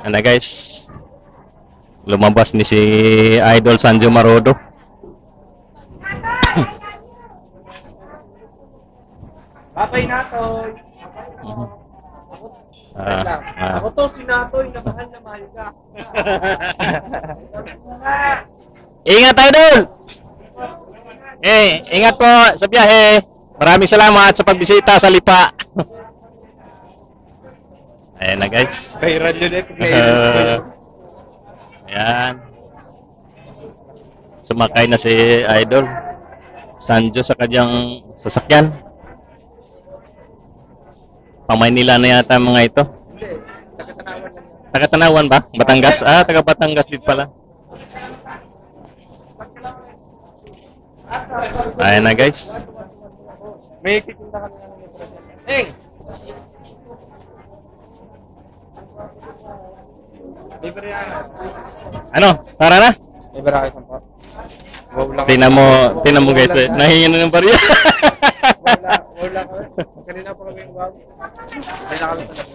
Ano guys, lumabas ni si Idol Sanjo Marodo. Babay Natoy. Ako to si Natoy, na mahal ka. Ingat Idol! Ingat po sa biyahe. Maraming salamat sa pagbisita sa Lipa. Ayan na guys. Kay Radyo Net. Ayan. Sumakay na si Idol Sanjo sa kanyang sasakyan. Pang Maynila na yata mga ito. Hindi, taga-Tanawan lang. Taga-Tanawan ba? Batangas? Ah, taga Batangas din pala. Ayan na guys. May titinda kami ng Eng! Libre yan. Ano? Tara na? Libre kayo sampo. Wow lang. Tinan mo guys, nahingi na ng barya. Wow lang kami. Kanina pa kami wow. Kaya na kami sa